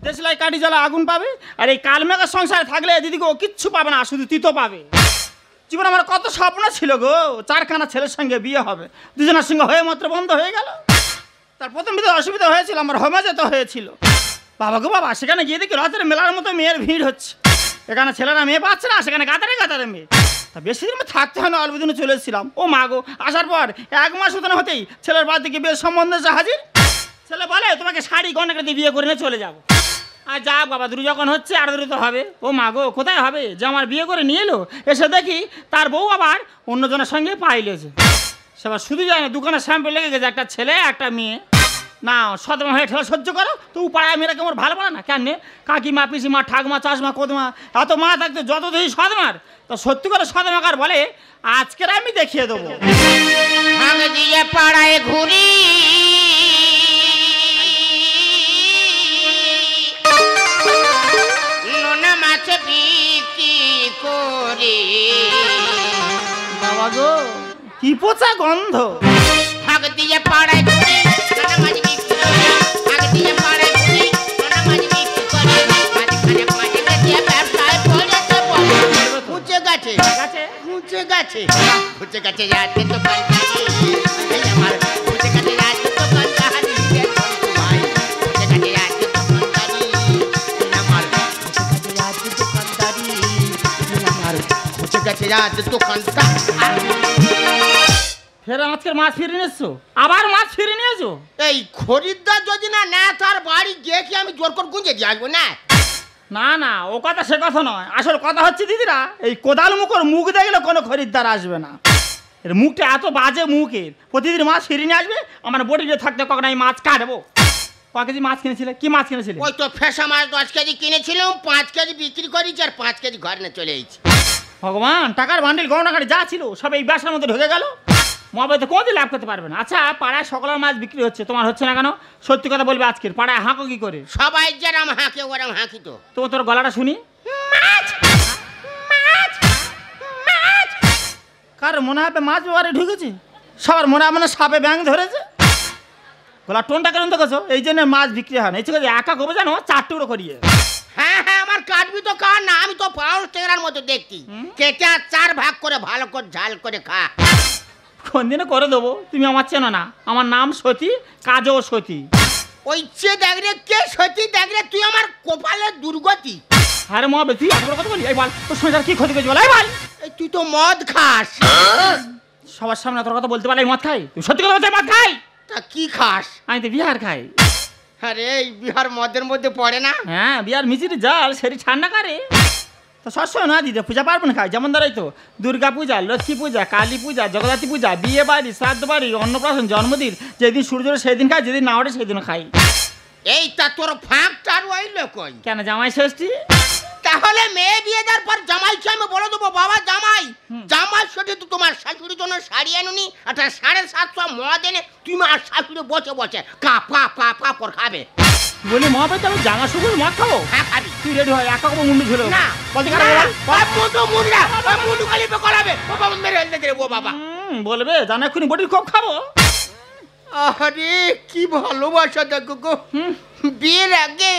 দেশলাই কাঠি জ্বালা আগুন পাবে, আর এই কালমেঘের সংসারে থাকলে দিদিকে ও কিচ্ছু পাবে না, শুধু তিতো পাবে। জীবনে আমার কত স্বপ্ন ছিল গো, 4খানা ছেলের সঙ্গে বিয়ে হবে, দুজনের সঙ্গে হয়ে মাত্র বন্ধ হয়ে গেল। তার প্রথম বিধে অসুবিধা হয়েছিল, আমার হোমে যেতে হয়েছিল। বাবা গো বাবা, সেখানে গিয়ে দেখি রাতের মেলার মতো মেয়ের ভিড় হচ্ছে। এখানে ছেলেরা মেয়ে পাচ্ছে না, সেখানে গাতারে গাতারে মেয়ে। তা বেশি দিন থাকতে হয় না, অল্প দিনে চলে এসেছিলাম। ও মা গো, আসার পর 1 মাস হতে না হতেই ছেলের বাড়ি থেকে বিয়ের সম্বন্ধ এসে হাজির। ছেলে বলে তোমাকে শাড়ি গয়না দিয়ে বিয়ে করে নিয়ে চলে যাবো। আর যা বাবা, দূর যখন হচ্ছে আর দূরে তো হবে। ও মা গো, কোথায় হবে যে আমার বিয়ে করে নিয়ে এলো, এসে দেখি তার বউ আবার অন্যজনের সঙ্গে পাইলেছে। সেবার শুধু যায় না, দোকানে শ্যাম্পু লেগে গেছে, একটা ছেলে একটা মেয়ে। না সদমা হয়ে ঠেলা সহ্য করো তো, পাড়ায় মেয়েরা কেমন ভালো পারে না কেন? কাকিমা পিসিমা ঠাকমা চাষমা কোদমা এত মা থাকতো, যত দেখি সদমার। তো সত্যি করে সদমাকার বলে আজকের আমি দেখিয়ে দেবো। পাড়ায় ঘুরি নোনা মাছ বিক্রি করি। বাবা গো, কি পচা গন্ধ। ভাগ দিয়ে পাড়ায় ঘুরি নোনা মাছ বিক্রি করি, ভাগ দিয়ে পাড়ায় ঘুরি নোনা মাছ বিক্রি করি। মাঝখানে পাঁচে গেছে ব্যবসায় পড়েছে বলে খুঁজে গেছে খুঁজে গেছে খুঁজে গেছে যাচ্ছে তো কান্দারি আমার, খুঁজে গেছে যাচ্ছে তো কান্দারি ভাই, খুঁজে গেছে যাচ্ছে তো কান্দারি আমার, খুঁজে গেছে যাচ্ছে তো কান্দারি আমার, খুঁজে গেছে যাচ্ছে তো কান্দারি। ফের আজকের মাছ ফিরে নিয়েছো, আবার মাছ ফিরে নিয়েছো। এই খরিদ্দার যদি না নেয় তার বাড়ি গিয়ে কি আমি জোর করে গুঁজে দিয়ে আসবো? না না না, ও কথা সে কথা নয়। আসল কথা হচ্ছে দিদিরা, এই কোদাল মুখর মুখ দেখলে কোনো খরিদ্দার আসবে না। এর মুখটা এত বাজে মুখের, প্রতিদিন মাছ ফিরে নিয়ে আসবে। আমার বডিতে থাকতে কখন আমি মাছ কাটবো। ক কেজি মাছ কিনেছিলে? কি মাছ কিনেছিলে? ওই তো ফেসা মাছ 10 কেজি কিনেছিলাম, 5 কেজি বিক্রি করেছি আর 5 কেজি ঘরে নিয়ে চলে এসেছি। ভগবান, টাকার বান্ডিল গহনা গাড়ি যা ছিল সব এই ব্যবসার মধ্যে ঢুকে গেল। মহাবাইতে কোনোদিন লাভ করতে পারবে না। আচ্ছা, পাড়ায় সকলের মাছ বিক্রি হচ্ছে, তোমার হচ্ছে না কেন? সত্যি কথা বলবে, আজকের পাড়ায় হাঁকো কি করে? সবাই যেরম হাঁকে ওরম হাঁকি তো। তো তোর গলাটা শুনি। কার মনে হবে মাছ বারে ঢুকেছে? সবার মনে হয় মানে সাপে ব্যাং ধরেছে। গলা টোনটা কেন দেখেছো? এই জন্য মাছ বিক্রি হয় না। এই থেকে একা গোবে জানো 4 টুকরো করিয়ে। হ্যাঁ হ্যাঁ, আমার কাটবি তো কার না, আমি তো পাউস টেরার মতো দেখছি। কেটে আর 4 ভাগ করে ভালো করে ঝাল করে খা। কোন দিনে করে দেবো, তুমি আমার চেনো না। আমার নাম সতী, কাজও সতী। ওই চে দেখ রে, কে সতী দেখ রে, তুই আমার কপালের দুর্গতি। আরে মহাবে, তুই এত বড় কথা বলি? এই বল, তোর সংসার কি ক্ষতি করেছি বল, এই বল। এই তুই তো মদ খাস। সবার সামনে তোর কথা বলতে পারলে মদ খাই? তুই সত্যি কথা বলতে মদ খাই? তা কি খাস? আমি তো বিহার খাই। আরে এই বিহার মদের মধ্যে পড়ে না? হ্যাঁ, বিহার মিচির জাল সেরি ঠান্ডা করে। তো সবসময় না দিদি পূজা পার্বণ খাই, যেমন ধরাই তো দুর্গা পূজা, লক্ষ্মী পূজা, কালী পূজা, জগদ্ধাত্রী পূজা, বিয়ে বাড়ি, শ্রাদ্ধ বাড়ি, অন্নপ্রাশন, জন্মদিন, যেদিন সূর্য ওঠে সেদিন খাই, যেদিন না ওঠে সেদিন খাই। এই তা তোর ফাঁকটার ওইলো কই? কেন, জামাই ষষ্ঠী? তাহলে মেয়ে বিয়ে দেওয়ার পর জামাইকে আমি বলে দেবো, বাবা জামাই, জামাই ষষ্ঠী তো তোমার শাশুড়ির জন্য শাড়ি আনুনি, একটা 750 মদ এনে তুমি আর শাশুড়ি বসে বসে কা পা পা পা করে খাবে। বলি মহাপতি, আমি জামা শুকুর মদ খাবো? হ্যাঁ খাবি। তুই রেডি হয়, একা কবো মুন্ডু ছিল না বলতে মুন্ডু মুন্ডা মুন্ডু গালিবে করাবে, ও বাবা মেরে এনে দে ও বাবা। বলবে জানা এক্ষুনি বডির খুব খাবো। আরে কি ভালোবাসা দেখো গো। বিয়ের আগে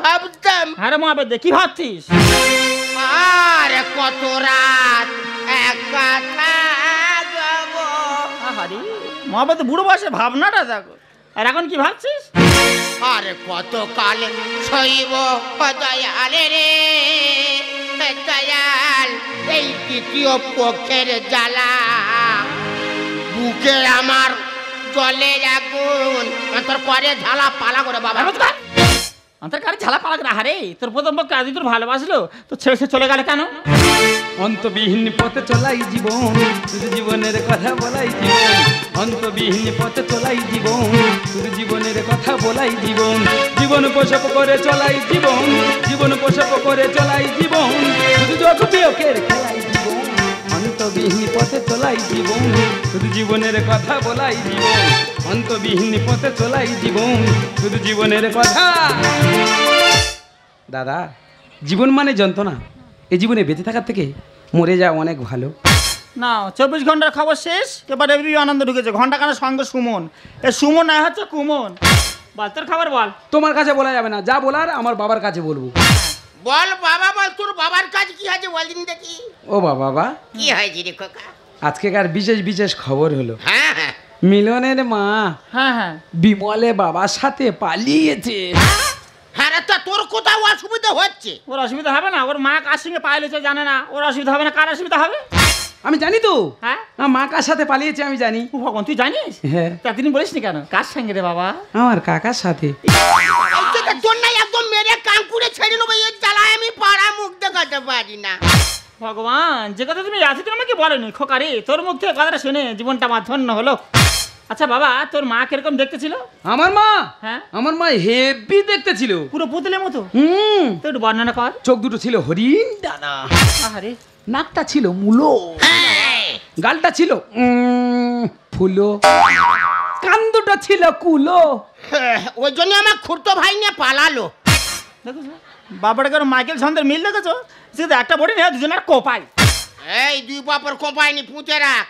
ভাবতাম। আরে মহাপতি, কি ভাবছিস? আরে কত রাত একা থাকবো। আরে মহাপতি, বুড়ো বয়সে ভাবনাটা দেখো। আর এখন কি ভাবছিস? আরে কত কাল সইব দয়ালে রে দয়াল, এই তৃতীয় পক্ষের জ্বালা বুকে আমার জলে আগুন। তোর পরে ঝালা পালা করে বাবা। তোর কারে ঝালা পালা করে? আরে তোর প্রথম পক্ষে আজ তোর ভালোবাসলো, তো ছেড়ে সে চলে গেল কেন? অন্তবিহীন পথে চলাই জীবন, শুধু জীবনের কথা বলাই জীবন। অন্তবিহীন পথে চলাই জীবন, শুধু জীবনের কথা বলাই জীবন। জীবন পোষক করে চলাই জীবন, জীবন পোষক করে চলাই জীবন, শুধু যোগ বিয়োগের খেলাই জীবন। অন্তবিহীন পথে চলাই জীবন, শুধু জীবনের কথা বলাই জীবন। অন্তবিহীন পথে চলাই জীবন, শুধু জীবনের কথা। দাদা, জীবন মানে যন্ত্রণা। এই জীবনে বেঁচে থাকার থেকে মরে যাওয়া অনেক ভালো। না, 24 ঘন্টার খবর শেষ, এবার এবিপি আনন্দ ঢুকেছে। ঘন্টা কানের সঙ্গে সুমন, এ সুমন না হচ্ছে কুমন। বল তোর খবর বল। তোমার কাছে বলা যাবে না, যা বলার আমার বাবার কাছে বলবো। বল বাবা বল, তোর বাবার কাজ কি আছে বলদিন দেখি। ও বাবা, কি হয়েছে রে খোকা? আজকেকার বিশেষ বিশেষ খবর হলো, হ্যাঁ হ্যাঁ মিলনের মা হ্যাঁ হ্যাঁ বিমলে বাবার সাথে পালিয়েছে। হ্যাঁ রে, তা তোর কোথাও অসুবিধা হচ্ছে? ওর অসুবিধা হবে না? ওর মা কার সঙ্গে পাইলেছে জানে না, ওর অসুবিধা হবে না? কার অসুবিধা হবে? আমি জানি তো, হ্যাঁ মা কার সাথে পালিয়েছে আমি জানি। ও ভগবান, তুই জানিস? হ্যাঁ। তা তিনি বলিস নি কেন? কার সঙ্গে রে বাবা? আমার কাকার সাথে। তোর নাই একদম মেরে কান করে ছেড়ে নেবো, এর জ্বালায় আমি পাড়া মুখ দেখাতে পারি না। ভগবান, যে কথা তুমি এতদিন আমাকে বলেনি খোকারে, তোর মুখ থেকে কথাটা শুনে জীবনটা আমার ধন্য হলো। আচ্ছা বাবা, তোর মা কিরকম দেখতে ছিল? আমার মা? হ্যাঁ। আমার মা হেভি দেখতে ছিল, পুরো পুতুলের মতো। হুম। তো একটু বর্ণনা কর। চোখ দুটো ছিল হরিণ ডানা, আরে নাকটা ছিল মুলো, গালটা ছিল ফুলো, কান দুটো ছিল কুলো। ওই জন্য আমার খুঁড়তো ভাই নিয়ে পালালো। দেখো বাবাটা কেন মাইকেল ছন্দের মিল দেখেছো? সেটা একটা বডি নেই, দুজনের কোপাই। এই দুই বাপর কোম্পানি পুঁতে রাখ।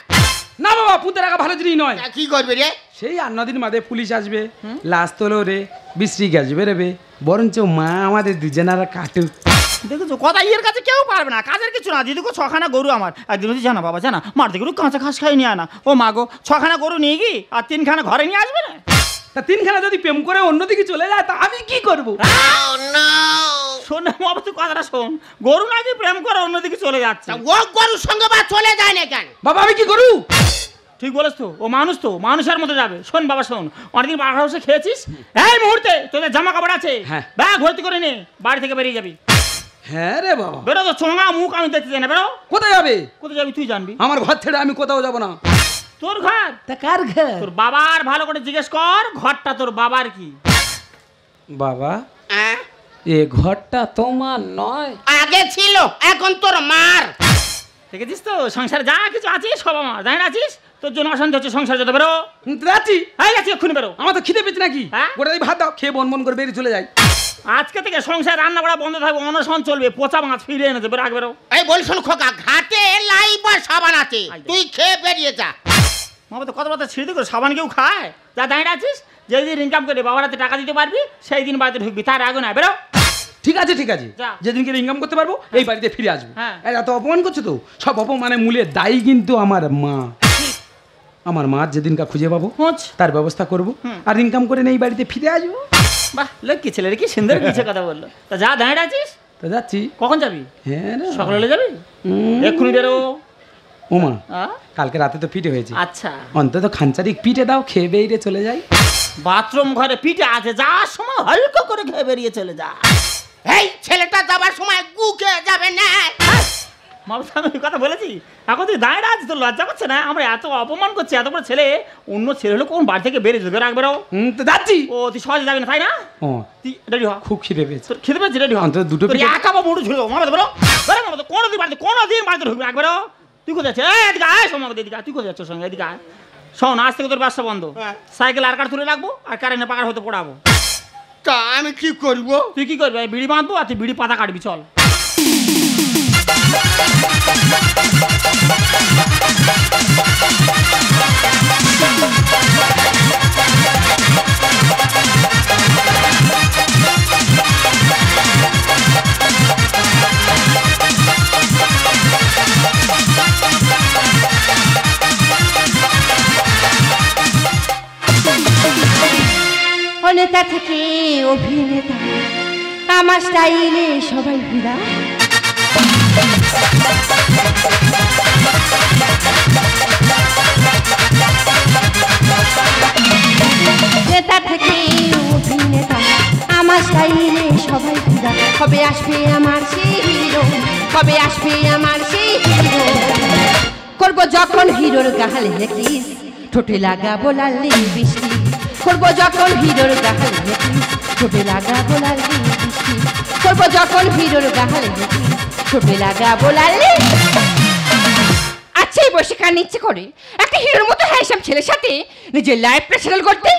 না বাবা, পুঁতে রাখা ভালো জিনিস নয়। তা কি করবে রে? সেই 8-9 দিন বাদে পুলিশ আসবে, লাশ তোলো রে, বিশ্রী গ্যাস বেরোবে, বরঞ্চ মা আমাদের দুজনের কাটুক। দেখেছো কথা ইয়ের কাছে কেউ পারবে না, কাজের কিছু না। দিদি গো 6খানা গরু আমার, একদিন বলছি জানা বাবা জানা মার দিকে কাঁচা ঘাস খাই নিয়ে আনা। ও মা গো 6খানা গরু নিয়ে গি আর 3খানা ঘরে নিয়ে আসবে না। তা 3খানা যদি প্রেম করে অন্যদিকে চলে যায় তা আমি কি করব? শোন না বাবা, তুই কথাটা শোন। গরু নাকি প্রেম করে অন্যদিকে চলে যাচ্ছে। ও গরুর সঙ্গে বা চলে যায় না কেন? বাবা আমি কি করু? ঠিক বলেছ তো, ও মানুষ তো মানুষের মতো যাবে। শোন বাবা শোন, অনেকদিন বাঘ হাউসে খেয়েছিস, এই মুহূর্তে তোদের জামা কাপড় আছে, হ্যাঁ। ব্যাগ ভর্তি করে নে, বাড়ি থেকে বেরিয়ে যাবি। হ্যাঁ রে বাবা। বেরো, তো চোঙা মুখ আমি দেখতে চাই না। বেরো। কোথায় যাবে? কোথায় যাবি তুই জানবি। আমার ঘর ছেড়ে আমি কোথাও যাব না। তোর ঘর? তা কার ঘর? তোর বাবার ভালো করে জিজ্ঞেস কর, ঘরটা তোর বাবার কি? বাবা হ্যাঁ? এ ঘরটা তোমার নয়। আগে ছিল, এখন তোর মার। দেখেছিস তো, সংসারে যা কিছু আছে সব আমার। জানি না আছিস, তোর জন্য অশান্তি হচ্ছে সংসার যত। বেরো। যাচ্ছি। হ্যাঁ যাচ্ছি, এক্ষুনি বেরো। আমার তো খিদে পেয়েছে নাকি? হ্যাঁ? গোটা দিয়ে ভাত দাও, খেয়ে বন বন করে বেরিয়ে চলে যাই। আজকে থেকে সংসার রান্না করা বন্ধ থাকবে, অনশন চলবে, পচা মাছ ফিরিয়ে এনে দেবে। রাখবে। এই বল শোন খোকা, ঘাটে লাইব আর সাবান আছে, তুই খেয়ে বেরিয়ে যা। মামা তো কত কথা ছিঁড়ে দিকে সাবান কেউ খায়? যা দাঁড়িয়ে আছিস, যেদিন ইনকাম করে বাবার হাতে টাকা দিতে পারবি সেই দিন বাড়িতে ঢুকবি, তার আগে না। বেরো। ঠিক আছে ঠিক আছে, যা। যেদিনকে ইনকাম করতে পারবো এই বাড়িতে ফিরে আসবো। হ্যাঁ। এত অপমান করছো তো, সব অপমানের মূলে দায়ী কিন্তু আমার মা। আমার মা যেদিনকা খুঁজে পাবো খোঁজ। তার ব্যবস্থা করব, আর ইনকাম করে এই বাড়িতে ফিরে আসবো। বাহ, লক্ষ্মী ছেলে রে, কি সুন্দর কিছু কথা বললো। তা যা দাঁড়িয়ে আছিস, তো যাচ্ছি। কখন যাবি? হ্যাঁ রে। সকালে যাবি? এক্ষুনি বেরো। ওমা আ? কালকে রাতে তো পিঠে হয়েছে, আচ্ছা, অন্তত খানচারিক পিঠে দাও, খেয়ে বেরিয়ে চলে যাই। বাথরুম ঘরে পিঠে আছে, যাওয়ার সময় হালকা করে খেয়ে বেরিয়ে চলে যা। এই ছেলেটা যাবার সময় গু খেয়ে যাবে না। মামা আমি কথা বলেছি, এখন তুই দাঁড়িয়ে আছিস, তোর লজ্জা করছে না? আমরা এত অপমান করছি, এত বড় ছেলে, অন্য ছেলে হলে কোন বাড়ি থেকে বেরিয়ে যাবে। রাখবে। তো যাচ্ছি। ও তুই সহজে যাবি না তাই না? ও তুই রেডি হ। খুব খিদে পেয়েছে। তোর খেতে পেয়েছি, রেডি হ। অন্তত দুটো তোর পিঠে- একা বা মুড়ো ঝুলবো। মামা বেরো। বেরো মামা, তো কোনোদিন বাড়িতে ঢুকবি। রাখবে। তুই কোথায় যাচ্ছিস? এই এদিকে আয়, সোমা এদিকে আয়। তুই কোথায় যাচ্ছ সঙ্গে? এদিকে আয়। শোন, আজ থেকে তোর ব্যবসা বন্ধ। সাইকেল আর কার তুলে রাখবো, আর কারেন্টে পাকার হতে পড়াবো। তা আমি কি করব? তুই কি করবি? আমি বিড়ি বাঁধবো, আর তুই বিড়ি পাতা কাটবি। চল। নেতা থেকে অভিনেতা, আমার স্টাইলে সবাই ভিড়া। নেতা থেকে অভিনেতা, আমার স্টাইলে সবাই ভিড়া। কবে আসবে আমার সেই হিরো, কবে আসবে আমার সেই হিরো। করবো যখন হিরোর গালে কিস, ঠোঁটে লাগাবো লাল বৃষ্টি। করবো যখন হিরোর গালে কিস, ঠোঁটে লাগাবো লাল বৃষ্টি। করবো যখন হিরোর গালে কিস, ঠোঁটে লাগাবো লাল। আচ্ছা এই বসে কার ইচ্ছে করে একটা হিরোর মতো হ্যান্ডসাম ছেলের সাথে নিজের লাইফটা সেটেল করতে,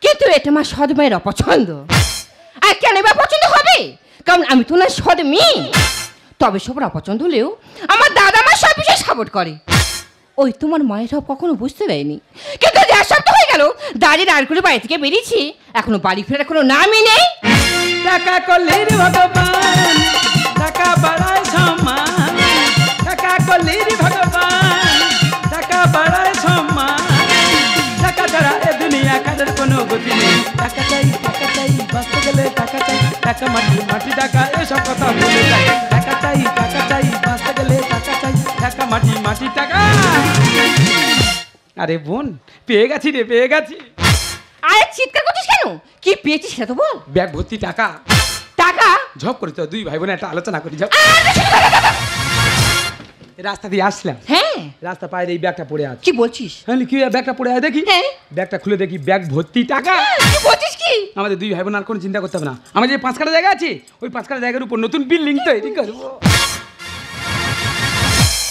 কিন্তু এটা আমার সৎ মায়ের অপছন্দ। আর কেন বা পছন্দ হবে? কারণ আমি তো না সৎ মেয়ে। তবে সবার অপছন্দ হলেও আমার দাদা আমার সব বিষয়ে সাপোর্ট করে। ওই তোমার মায়ের সব কখনো বুঝতে দেয়নি, কিন্তু আজ 1 সপ্তাহ হয়ে গেল দাঁড়িয়ে দাঁড় করে বাড়ি থেকে বেরিয়েছি, এখনো বাড়ি ফেরার কোনো নামই নেই। টাকা করলির ভগবান, টাকা বাড়ায় সম্মান, টাকা করলির ভগবান, টাকা বাড়ায় সম্মান, টাকা ছাড়া এ দুনিয়া কাদের কোনো গতি নেই। টাকা চাই বাঁচতে গেলে টাকা চাই, টাকা মাটি মাটি টাকা এসব কথা বলে যায়। টাকা চাই বাঁচতে গেলে টাকা চাই, টাকা মাটি মাটি টাকা। আরে বোন, পেয়ে গেছি রে, পেয়ে গেছি। আরে চিৎকার করছিস কেন? কি পেয়েছিস সেটা তো বল। ব্যাগ ভর্তি টাকা। টাকা? ঝপ করে তো 2 ভাই বোন একটা আলোচনা করি। ঝপ। রাস্তা দিয়ে আসলাম, হ্যাঁ রাস্তা পায়ে এই ব্যাগটা পড়ে আছে। কি বলছিস? হ্যাঁ, কি ব্যাগটা পড়ে আছে দেখি। হ্যাঁ। ব্যাগটা খুলে দেখি ব্যাগ ভর্তি টাকা। কি বলছিস কি? আমাদের 2 ভাই বোন আর কোনো চিন্তা করতে হবে না। আমাদের যে 5 কাঠা জায়গা আছে, ওই 5 কাঠা জায়গার উপর নতুন বিল্ডিং তৈরি করবো।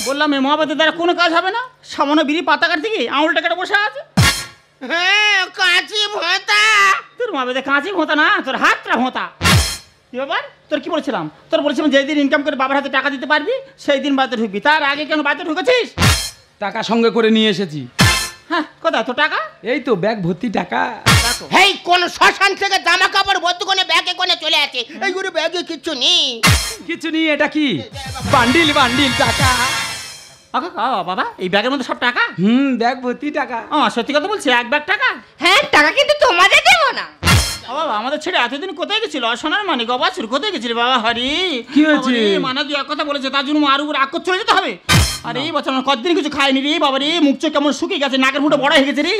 বললাম এ মহাবাদের দ্বারা কোনো কাজ হবে না, সামান্য বিড়ি পাতা কাটতে গিয়ে আঙুলটা কেটে বসে আছে। হ্যাঁ, কাঁচি ভোঁতা। তোর মহাবাদে কাঁচি ভোঁতা না, তোর হাতটা ভোঁতা। কি ব্যাপার? তোর কি বলেছিলাম? তোর বলেছিলাম যেই দিন ইনকাম করে বাবার হাতে টাকা দিতে পারবি সেই দিন বাড়িতে ঢুকবি, তার আগে কেন বাড়িতে ঢুকেছিস? টাকা সঙ্গে করে নিয়ে এসেছি। হ্যাঁ, কোথায় তোর টাকা? এই তো ব্যাগ ভর্তি টাকা। হেই, কোন শ্মশান থেকে জামা কাপড় ভর্তি করে ব্যাগে কোনে চলে আসে? এই করে ব্যাগে কিচ্ছু নেই। কিছু নেই, এটা কি? বান্ডিল বান্ডিল টাকা। বাবা, এই ব্যাগের মধ্যে সব টাকা? ব্যাগ ভর্তি টাকা। সত্যি কথা বলছি, 1 ব্যাগ টাকা? হ্যাঁ, টাকা কিন্তু তোমাদের দেবো না। বাবা, আমাদের ছেলে এতদিন কোথায় গেছিল? সোনার মানিক বাছুর কোথায় গেছিল? বাবা হরি কি হয়েছে? মানা 2 কথা বলেছে, তার জন্য আরো রাগ করে চলে যেতে হবে। আরে এই বছর আমরা কতদিন কিছু খাইনি রে বাবা রে, মুখ চোখ কেমন শুকিয়ে গেছে, নাকের ফুটো বড় হয়ে গেছে রে,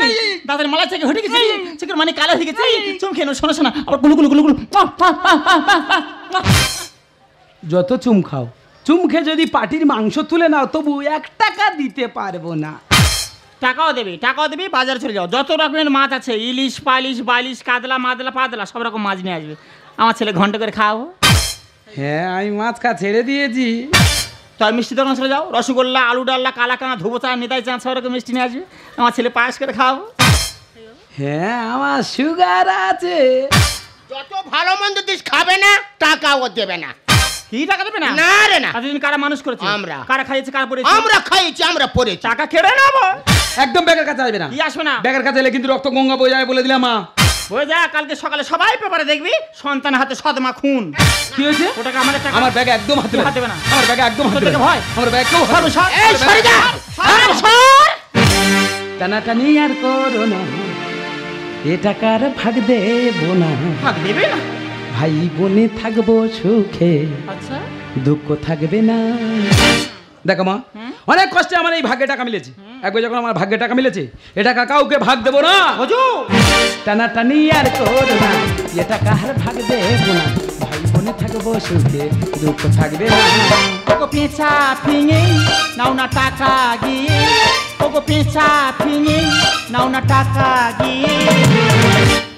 দাঁতের মালা থেকে হটে গেছে, চোখের মানে কালো হয়ে গেছে, চুম খেয়ে শোনা শোনা আবার গুলু গুলু গুলু গুলু। যত চুম খাও, চুম খেয়ে যদি পাটির মাংস তুলে নাও তবু 1 টাকা দিতে পারবো না। টাকাও দেবে, বাজারে চলে যাও, যত রকমের মাছ আছে, ইলিশ পালিশ বাইলিশ কাতলা মাদলা পাতলা সব রকম মাছ নিয়ে আসবে, আমার ছেলে ঘন্টা করে খাওয়াবো। হ্যাঁ, আমি মাছ খা ছেড়ে দিয়েছি। তাই মিষ্টি দোকান চলে যাও, রসগোল্লা আলু ডাল্লা কালাকানা ধুবো চা নেতাই চা সব রকম মিষ্টি নিয়ে আসবে, আমার ছেলে পায়েস করে খাওয়াবো। হ্যাঁ, আমার সুগার আছে। যত ভালো মন্দ দিস খাবে না, টাকাও দেবে না। কি টাকা দেবে না? না রে না। এতদিন কারা মানুষ করেছে? আমরা। কারা খাইয়েছে, কারা পড়েছে? আমরা খাইছি, আমরা পড়েছি। টাকা কেড়ে নেবো। একদম ব্যাগের কাছে আসবে না। কি আসবে না? ব্যাগের কাছে এলে কিন্তু রক্ত গঙ্গা বয়ে যায় বলে দিলাম। মা বয়ে যা, কালকে সকালে সবাই পেপারে দেখবি সন্তানের হাতে সদমা খুন। কি হয়েছে? ওটাকে আমাদের টাকা। আমার ব্যাগে একদম হাত হাত দেবে না। আমার ব্যাগে একদম হাত তোর দেবে থেকে না। ভয়? আমার ব্যাগ কেউ হাত দেবে না। এই সরে যা, সর। টানাটানি আর করো না, এ টাকার ভাগ দেবো না। ভাগ দেবে না? ভাই বোনে থাকবো সুখে, আচ্ছা, দুঃখ থাকবে না। দেখো মা, অনেক কষ্টে আমার এই ভাগ্যে টাকা মিলেছে। একবার যখন আমার ভাগ্যে টাকা মিলেছে, এ টাকা কাউকে ভাগ দেবো না। টানাটানি আর করো না, এ টাকা আর ভাগ দেবো না। ভাই বোনে থাকবো সুখে, দুঃখ থাকবে না। ওগো পেঁচা ফিঙে নাও না টাকা গিয়ে, ওগো পেঁচা ফিঙে নাও না টাকা গিয়ে।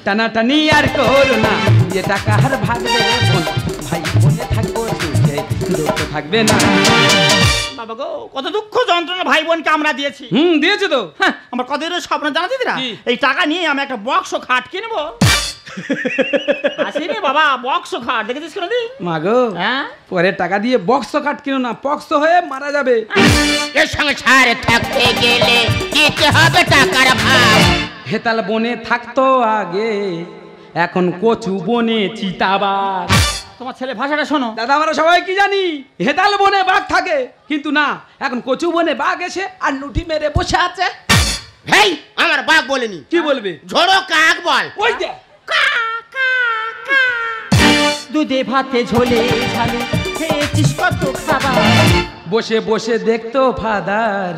টানাটানি আর করো না, এ টাকা আর ভাগ দেবো না। ভাই বোনে থাকবো সুখে, দুঃখ থাকবে না। বাবা গো, কত দুঃখ যন্ত্রণা ভাই বোনকে আমরা দিয়েছি। দিয়েছে তো। হ্যাঁ, আমার কত দিনের স্বপ্ন জানা দিদিরা, এই টাকা নিয়ে আমি একটা বক্স খাট কিনবো। আসিনি বাবা, বক্স খাট দেখেছিস কেন দি? মা গো, হ্যাঁ, পরে টাকা দিয়ে বক্স কাট কিনো না, পক্স হয়ে মারা যাবে। এর সংসারে থাকতে গেলে দিতে হবে টাকার ভাগ। হেতাল বনে থাকতো আগে, এখন কচু বনে চিতাবাঘ। তোমার ছেলে ভাষাটা শোনো। দাদা, আমরা সবাই কি জানি হেতাল বনে বাঘ থাকে, কিন্তু না, এখন কচু বনে বাঘ এসে আর নুটি মেরে বসে আছে। হেই, আমার বাঘ বলেনি। কি বলবে? ঝোড়ো কাক বল। ওই যে দুধে ভাতে ঝোলে ঝালে খেয়েছিস কত খাবার। বসে বসে দেখতো ফাদার,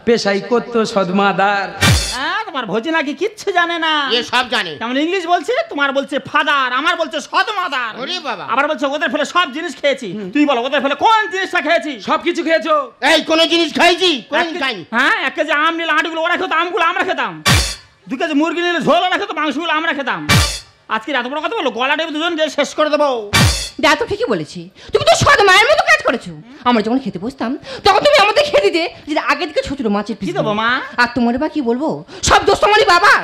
পেশাই করতো সদমাদার। হ্যাঁ, তোমার ভোজি নাকি কিচ্ছু জানে না। এ সব জানে। কেমন ইংলিশ বলছে, তোমার বলছে ফাদার, আমার বলছে সদমাদার। ওরে বাবা। আবার বলছে ওদের ফেলে সব জিনিস খেয়েছি। তুই বলো ওদের ফেলে কোন জিনিসটা খেয়েছি? সবকিছু খেয়েছো? এই কোন জিনিস খাইছি? কোনদিন খাইনি। হ্যাঁ, 1 কেজি আম নিলে আঁটগুলো ওরা খেতো, আমগুলো আমরা খেতাম। 2 কেজি মুরগি নিলে ঝোল ওরা খেতো, মাংসগুলো আমরা খেতাম। আজকে এত বড় কথা বলো, গলা টেপে দুজন যে শেষ করে দেবো। দা তো ঠিকই বলেছি, তুমি তো সদ মায়ের মতো কাজ করেছো। আমরা যখন খেতে বসতাম তখন তুমি আমাদের খেতে দিতে যে আগে দিকে ছোট ছোট মাছের পিস দেবো মা? আর তোমার বা কি বলবো, সব দোষ তোমারই বাবার।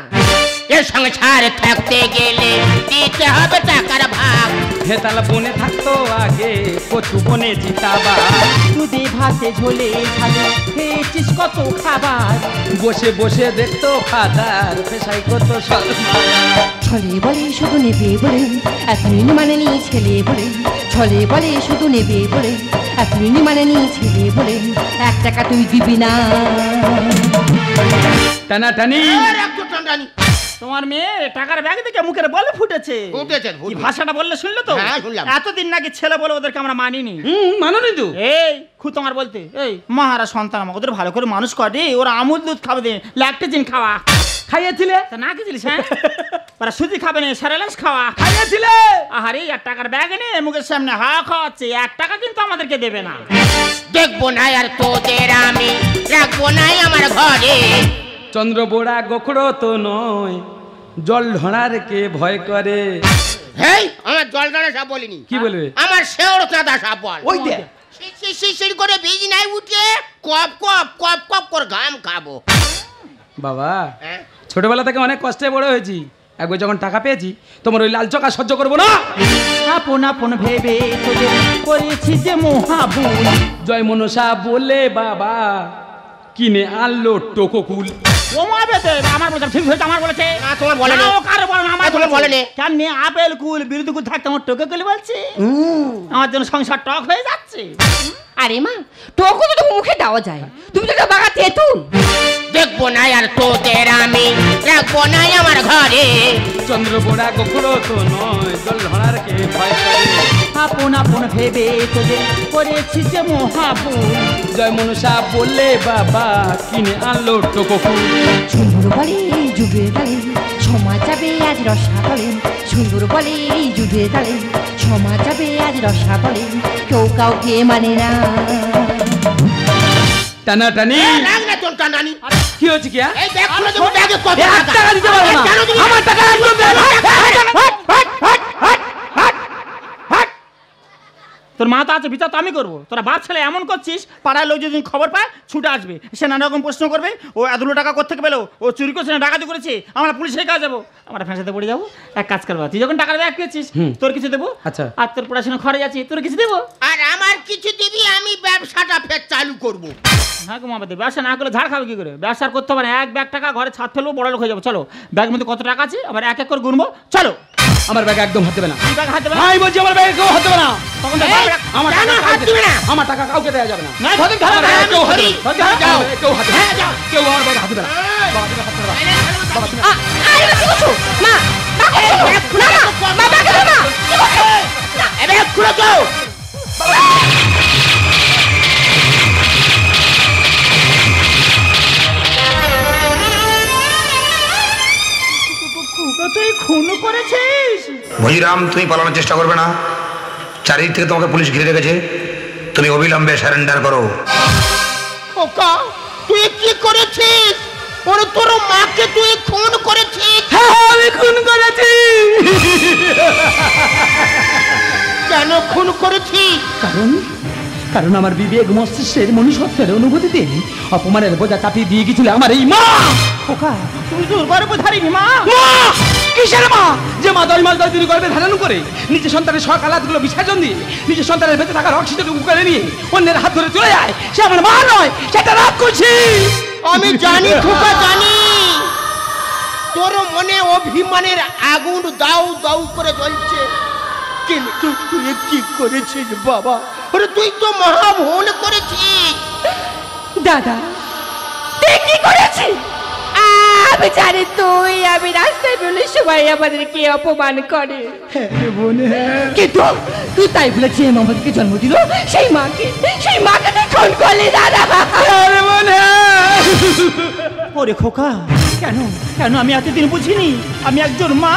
এর সংসারে থাকতে গেলে দিতে হবে টাকার ভাগ। হেতাল বনে থাকতো আগে কচু বনে জিতাবা দুধে ভাতে ঝোলে ঝালে খেয়েছিস কত খাবার বসে বসে দেখতো ফাদার পেশাই কত ছলে বলে শুধু নেবে বলে এতদিন মানে নি ছেলে বলে ছলে বলে শুধু নেবে বলে এতদিন মানে নি ছেলে বলে 1 টাকা তুই দিবি না টানা টানি একটু টানটানি তোমার মেয়ে টাকার ব্যাগ থেকে মুখের বলে ফুটেছে ফুটেছে, কি ফুটবে। ভাষাটা বললে শুনলে তো হ্যাঁ, শুনলাম। এতদিন নাকি ছেলে বলে ওদেরকে আমরা মানিনি মাননি তো এই খুব তোমার বলতে এই মহারা সন্তান আমাকে ওদের ভালো করে মানুষ করে ওরা আমুল দুধ খাবে দে ল্যাকটোজেন খাওয়া খাইয়েছিলে তা না খেয়েছিলিস হ্যাঁ ওরা সুজি খাবে না স্যারেলাস খাওয়া খাইয়েছিলে আহারে 1 টাকার ব্যাগ নিয়ে মুখের সামনে হাওয়া খাওয়াচ্ছে 1 টাকা কিন্তু আমাদেরকে দেবে না দেখবো না আর তোদের আমি রাখবো না আমার ঘরে চন্দ্র বোড়া গোখড়ো তো নয় জল ঢোড়ার কে ভয় করে হেই আমার জল টানা সাপ বলিনি কি বলবে? আমার শেওড় চাঁদা সাপ বল ওই দে শিশির করে বীজ নাই উঠে কপ কপ কপ কপ করে ঘাম খাবো বাবা হ্যাঁ ছোটবেলা থেকে অনেক কষ্টে বড় হয়েছি একবার যখন টাকা পেয়েছি তোমার ওই লাল চকা সহ্য করবো না আপন আপন ভেবে তোদের করেছি যে মহাভুল জয় মনসা বলে বাবা কিনে আনলো টোকোকুল ও মা বেতে আমার বলছে ঠিক হয়েছে আমার বলেছে না, তোমার বলেনি। না, ও কারো বলে না, আমার না, তোমার বলেনি। কেন আপেল কুল বিরুদ্ধ কুল থাকতে আমার টোকে কুল বলছে আমার জন্য সংসার টক হয়ে যাচ্ছে আরে মা তোকে তো মুখে দেওয়া যায় তুমি তো একটা বাগা তেঁতুল দেখবো না আর তোদের আমি রাখবো না আমার ঘরে চন্দ্র বোড়া গোখড়ো তো নয় জল ঢোড়ার কে ভয় করে আপন আপন ভেবে তোদের করেছি যে মহাভুল জয় মনসা বললে বাবা কিনে আনলো টোকোকুল সুন্দর বলে যুগে তালে সমাজ যাবে আজ রসা বলে সুন্দর বলে যুগে তালে সমাজ যাবে আজ রসা বলে কেউ কাউকে মানে না টানা টানি রাখ না তোর টানানি কি হচ্ছে কি এই ব্যাগ খুলে দেবো ব্যাগে কত টাকা দিতে পারবো না কেন দিবি? আমার টাকা একদম দেবে না। তোর মা তো আছে বিচার তো আমি করবো তোরা বাপ ছেলে এমন করছিস পাড়ার লোক যদি খবর পায় ছুটে আসবে সে নানা রকম প্রশ্ন করবে ও এতগুলো টাকা কোথেকে পেলো ও চুরি করছে না ডাকাতি করেছে আমরা পুলিশের কাছে যাবো আমরা ফ্যাঁসাতে পড়ে যাবো এক কাজ করবো তুই যখন টাকার ব্যাগ পেয়েছিস তোর কিছু দেবো আচ্ছা। আর তোর পড়াশোনা খরচ আছে তোর কিছু দেবো আর আমার কিছু দিবি আমি ব্যবসাটা ফের চালু করব হ্যাঁ গো মা বাদে ব্যবসা না করলে ঝাড় খাবে কি করে ব্যবসা আর করতে হবে না 1 ব্যাগ টাকা ঘরে ছাদ ফেলবো বড় লোক হয়ে যাবো চলো ব্যাগের মধ্যে কত টাকা আছে আবার এক এক করে গুনবো চলো আমার ব্যাগ একদম হাত দেবে না তুই ব্যাগ হাতে দেবে আমি বলছি আমার ব্যাগে কেউ হাত দেবে না তখন তো এই, আমার কেন টাকা হাত কাউকে- দিবে না? আমার টাকা কাউকে দেওয়া যাবে না না ধরে ধরে আমার ব্যাগে কেউ হাত দেবে না। যাও, যাও। কেউ হাত দেবে না। হ্যাঁ, যাও। কেউ আমার ব্যাগে হাত দেবে না বাবা, তুমি হাত দেবে না। আরে কি করছো মা মা বাগে না এ ব্যাগ খুলে দাও তুই খুন করেছিস ভজিরাম, তুমি পালানোর চেষ্টা করবে না। চারিদিক থেকে তোমাকে পুলিশ ঘিরে রেখেছে। তুমি অবিলম্বে সারেন্ডার করো। খোকা তুই কি করেছিস ওরে তোর মাকে তুই খুন করেছিস আমি খুন করেছি কেন খুন করেছিস কারণ আমার বিবেক মস্তিষ্কের মনুষ্যত্বের অনুভূতিতে অপমানের বোঝা চাপিয়ে দিয়ে গেছিল আমার এই মা খোকা তুই তোর গর্ব ধারিনি মা মা! কিসের মা যে মা 10 মাস 10 দিন গর্ভে ধারণ করে নিজের সন্তানের সকালাতগুলো বিসর্জন দিয়ে নিজের সন্তানের ভেতরে থাকা রক্তটুকু করে নিয়ে অন্যের হাত ধরে চলে যায় সে আমার মা নয় সেটা রাগ করছি আমি জানি খোকা জানি তোর মনে অভিমানের আগুন দাউ দাউ করে জ্বলছে কিন্তু তুই কি করেছিস বাবা ওরে তুই তো মহা ভুল করেছিস দাদা তুই কি করেছিস আমি জানি তুই আমি রাস্তায় বেরোলে সবাই আমাদেরকে অপমান করে কিন্তু তুই তাই বলে যে মা আমাদেরকে জন্ম দিল সেই মাকে তুই খুন করলি দাদা ওরে খোকা কেন কেন আমি এতদিন বুঝিনি আমি একজন মা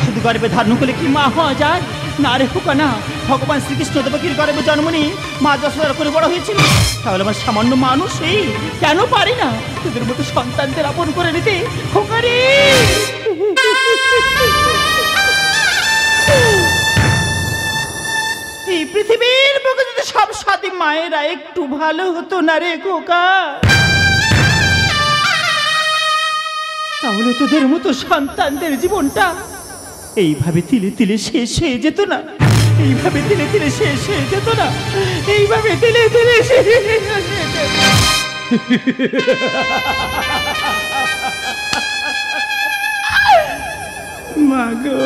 শুধু গর্ভে ধারণ করলে কি মা হওয়া যায় না রে খোকা না ভগবান শ্রীকৃষ্ণ দেবকীর গর্ভে জন্ম নিয়ে মা যশোদা করে বড় হয়েছিল তাহলে আমার সামান্য মানুষই কেন পারি না তোদের মতো সন্তানদের আপন করে নিতে খোকা রে এই পৃথিবীর বুকে যদি সব সাথী মায়েরা একটু ভালো হতো না রে খোকা তাহলে তোদের মতো সন্তানদের জীবনটা এইভাবে তিলে তিলে শেষ হয়ে যেত না এইভাবে দিলে দিলে শেষ হয়ে যেত না, এইভাবে দিলে দিলে শেষ হয়ে যেত। মাগো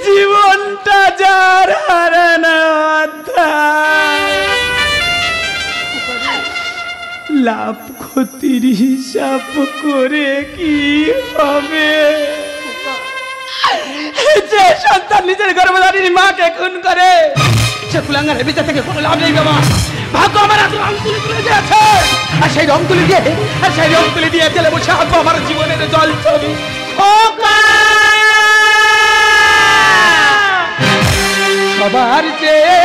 জীবনটা যার হারানো অধ্যায়, লাভ ক্ষতির হিসাব করে কি হবে? যে সন্তান নিজের গর্ভধারীর মাকে খুন করে সে কুলাঙ্গারের বিচার থেকে কোনো লাভ নেই বাবা। ভাগ্য আমার হাতে রং তুলি তুলে দিয়েছে, আর সেই রং তুলি দিয়ে জেলে বসে আঁকবো আমার জীবনের জল ছবি। সবার চেয়ে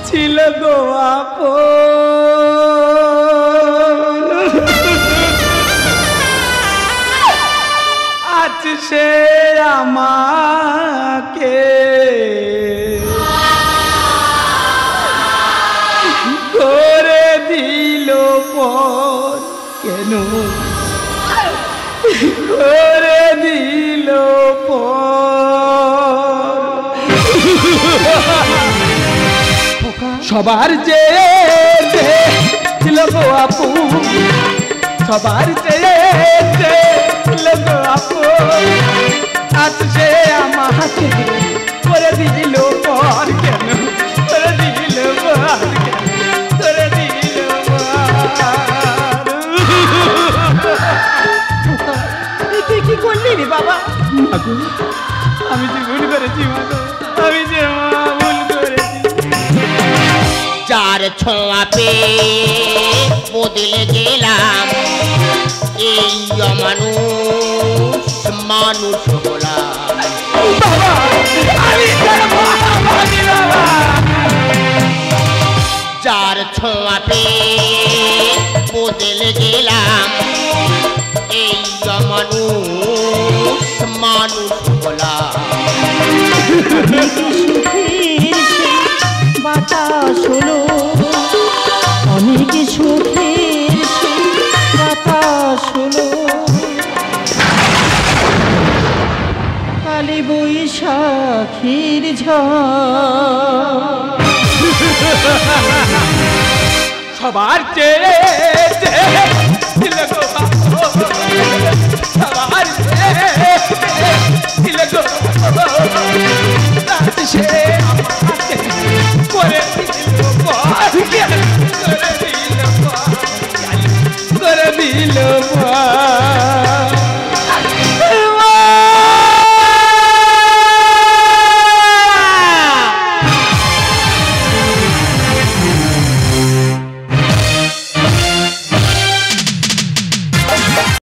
ছিল গো আপন, আজ সে আমাকে করে দিল পর, কেন করে দিল সবার যে ছিল গো আপু, সবার চেয়ে ছিল গো আপু, আজ সে আমাকে করে দিল পর, কেন করে দিল পর, করে দিল তুই কি করলি রে বাবা? আমি যে ভুল করেছি, আমি যে ভুল করেছি। যার ছোঁয়া পেয়ে বদলে গেলাম, এই অমানুষ মানুষ হলাম। যার ছোঁয়া পেয়ে বদলে গেলাম, এই অমানুষ মানুষ হলাম। বাতাস হলো অনেক সুখের বাতাস হলো, কালী বৈশাখীর ঝড়। সবার চেয়ে ছিল গো সবার চেয়ে ছিল গো সে আমাকে করে দিল